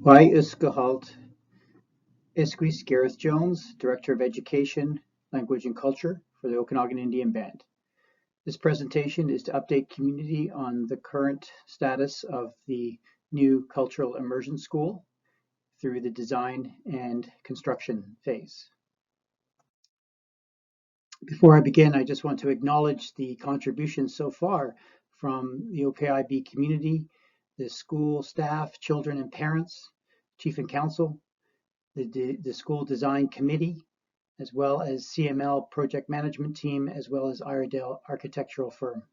Why Uskahalt Isquis Gareth Jones, Director of Education, Language and Culture for the Okanagan Indian Band. This presentation is to update community on the current status of the new Cultural Immersion School through the design and construction phase. Before I begin, I just want to acknowledge the contributions so far from the OKIB community, the school staff, children and parents, Chief and Council, the School Design Committee, as well as CML Project Management Team, as well as Iredale Architectural Firm.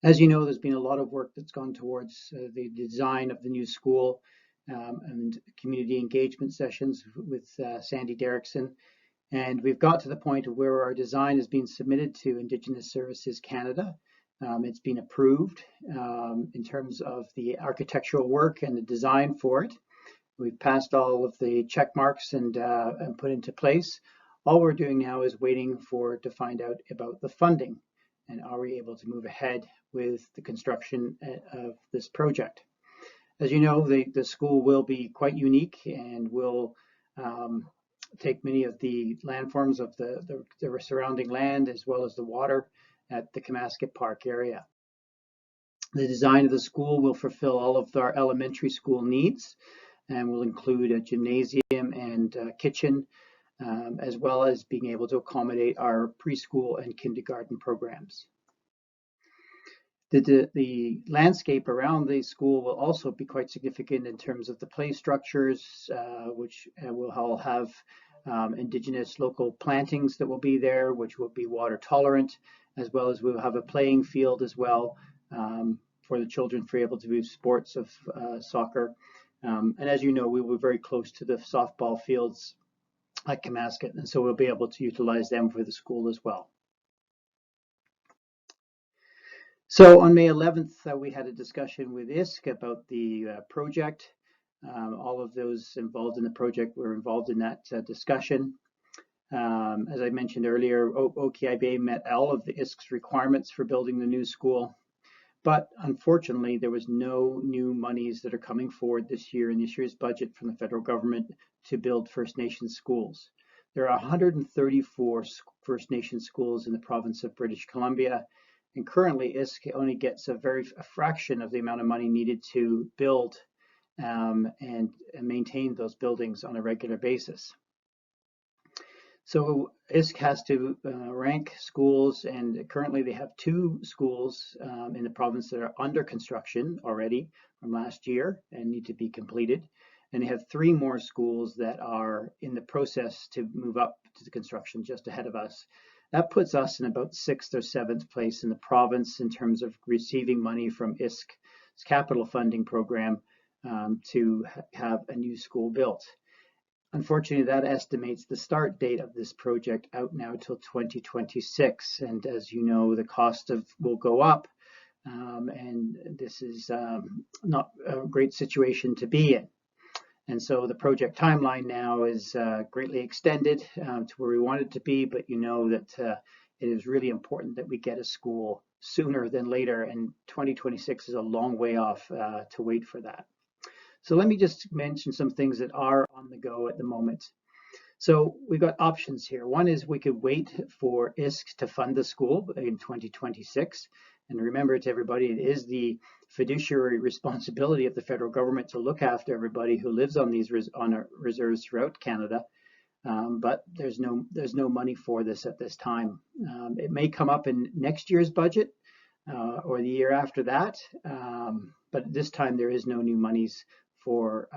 As you know, there's been a lot of work that's gone towards the design of the new school and community engagement sessions with Sandy Derrickson. And we've got to the point of where our design has been submitted to Indigenous Services Canada. It's been approved in terms of the architectural work and the design for it. We've passed all of the check marks and put into place. All we're doing now is waiting to find out about the funding and are we able to move ahead with the construction of this project. As you know, the school will be quite unique and will take many of the landforms of the surrounding land as well as the water at the Kamasket Park area. The design of the school will fulfill all of our elementary school needs and will include a gymnasium and kitchen, as well as being able to accommodate our preschool and kindergarten programs. The landscape around the school will also be quite significant in terms of the play structures, which will all have Indigenous local plantings that will be there, which will be water tolerant, as well as we'll have a playing field as well for the children to be able to do sports of soccer. And as you know, we were very close to the softball fields at Kamasket, and so we'll be able to utilize them for the school as well. So on May 11th, we had a discussion with ISK about the project. All of those involved in the project were involved in that discussion. As I mentioned earlier, OKIB met all of the ISK's requirements for building the new school, but unfortunately, there was no new monies that are coming forward this year in this year's budget from the federal government to build First Nations schools. There are 134 First Nations schools in the province of British Columbia, and currently ISK only gets a fraction of the amount of money needed to build and maintain those buildings on a regular basis. So ISK has to rank schools, and currently they have 2 schools in the province that are under construction already from last year and need to be completed. And they have 3 more schools that are in the process to move up to the construction just ahead of us. That puts us in about 6th or 7th place in the province in terms of receiving money from ISK's capital funding program to have a new school built. Unfortunately, that estimates the start date of this project out now till 2026. And as you know, the cost will go up. And this is not a great situation to be in. And so the project timeline now is greatly extended to where we want it to be, but you know that it is really important that we get a school sooner than later, and 2026 is a long way off to wait for that. So let me just mention some things that are on the go at the moment. So we've got options here. One is we could wait for ISK to fund the school in 2026. And remember to everybody, it is the fiduciary responsibility of the federal government to look after everybody who lives on these reserves throughout Canada. But there's no money for this at this time. It may come up in next year's budget or the year after that. But this time there is no new monies for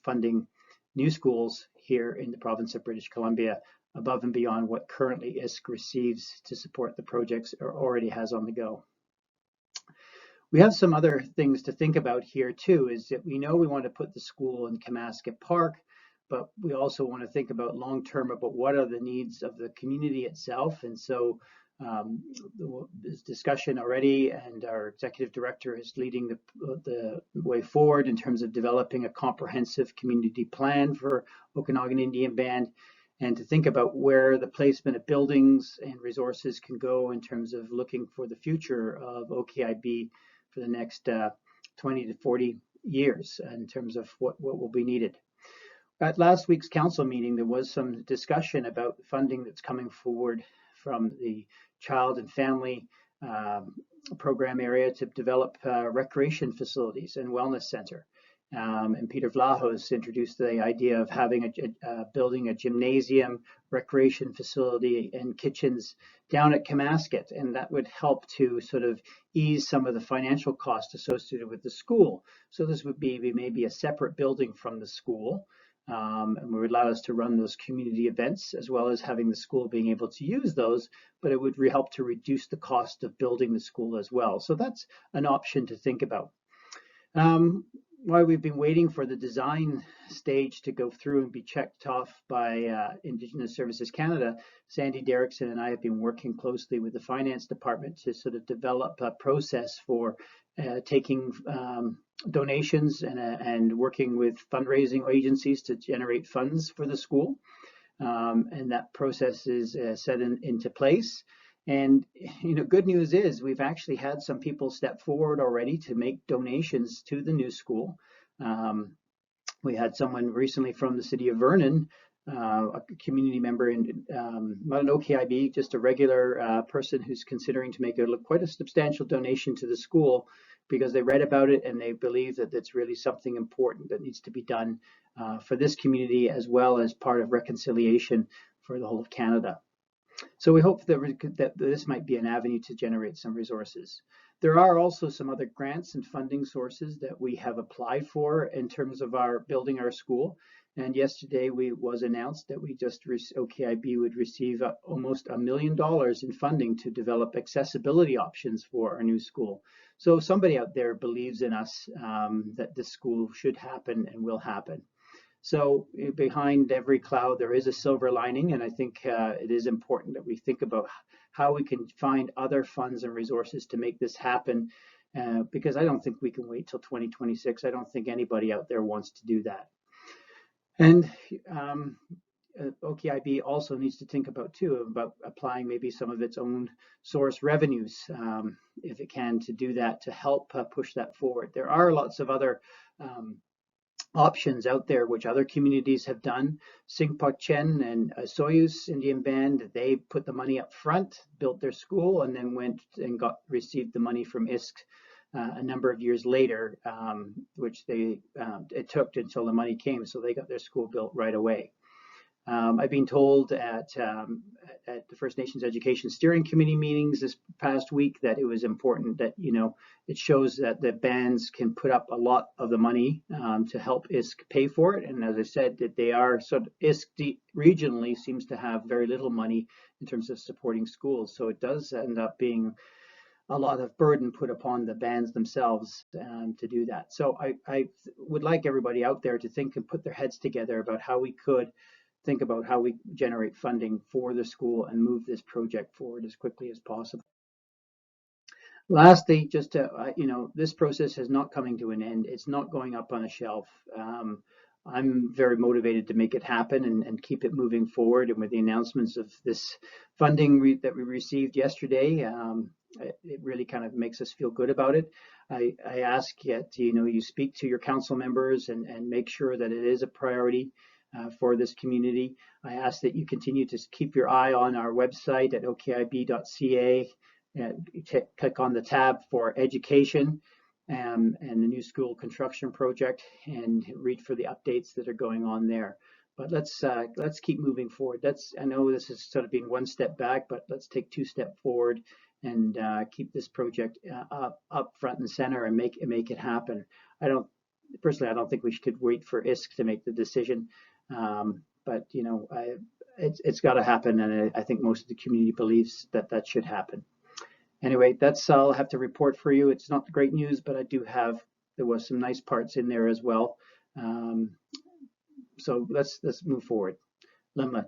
funding new schools here in the province of British Columbia above and beyond what currently ISK receives to support the projects or already has on the go. We have some other things to think about here too, is that we know we want to put the school in Kamasket Park, but we also want to think about long-term about what are the needs of the community itself. And so this discussion already, and our executive director is leading the way forward in terms of developing a comprehensive community plan for Okanagan Indian Band, and to think about where the placement of buildings and resources can go in terms of looking for the future of OKIB for the next 20 to 40 years in terms of what will be needed. At last week's council meeting, there was some discussion about funding that's coming forward from the Child and Family program area to develop recreation facilities and wellness center. And Peter Vlahos introduced the idea of having building a gymnasium, recreation facility, and kitchens down at Camasket, and that would help to sort of ease some of the financial costs associated with the school. So this would be maybe a separate building from the school, and would allow us to run those community events as well as having the school being able to use those, but it would help to reduce the cost of building the school as well. So that's an option to think about. While we've been waiting for the design stage to go through and be checked off by Indigenous Services Canada, Sandy Derrickson and I have been working closely with the finance department to sort of develop a process for taking donations and working with fundraising agencies to generate funds for the school. And that process is set into place. And good news is we've actually had some people step forward already to make donations to the new school. We had someone recently from the city of Vernon, a community member, not an OKIB, just a regular person who's considering to make quite a substantial donation to the school because they read about it and they believe that it's really something important that needs to be done for this community as well as part of reconciliation for the whole of Canada. So we hope that this might be an avenue to generate some resources. There are also some other grants and funding sources that we have applied for in terms of building our school. And yesterday was announced that OKIB would receive almost $1 million in funding to develop accessibility options for our new school. So somebody out there believes in us that this school should happen and will happen. So behind every cloud, there is a silver lining, and I think it is important that we think about how we can find other funds and resources to make this happen, because I don't think we can wait till 2026. I don't think anybody out there wants to do that. And OKIB also needs to think about applying maybe some of its own source revenues, if it can, to do that, to help push that forward. There are lots of other options out there which other communities have done. Singpok Chen and Soyuz Indian Band, they put the money up front, built their school, and then went and received the money from ISK a number of years later, which it took until the money came, so they got their school built right away. I've been told at the First Nations Education Steering Committee meetings this past week that it was important that, it shows that the bands can put up a lot of the money to help ISK pay for it. And as I said, that they are ISK regionally seems to have very little money in terms of supporting schools. So it does end up being a lot of burden put upon the bands themselves to do that. So I would like everybody out there to think and put their heads together about how we could think about how we generate funding for the school and move this project forward as quickly as possible. Lastly, just to, this process is not coming to an end. It's not going up on a shelf. I'm very motivated to make it happen and keep it moving forward. And with the announcements of this funding that we received yesterday, it really kind of makes us feel good about it. I ask that, you speak to your council members and make sure that it is a priority for this community. I ask that you continue to keep your eye on our website at okib.ca, click on the tab for education and the new school construction project, and read for the updates that are going on there. But let's keep moving forward. I know this has sort of been one step back, but let's take 2 steps forward and keep this project up front and center and make it happen. I don't think we should wait for ISK to make the decision. But it's got to happen, and I think most of the community believes that should happen. Anyway, that's all I have to report for you. It's not great news, but there was some nice parts in there as well. So let's move forward. Lemma.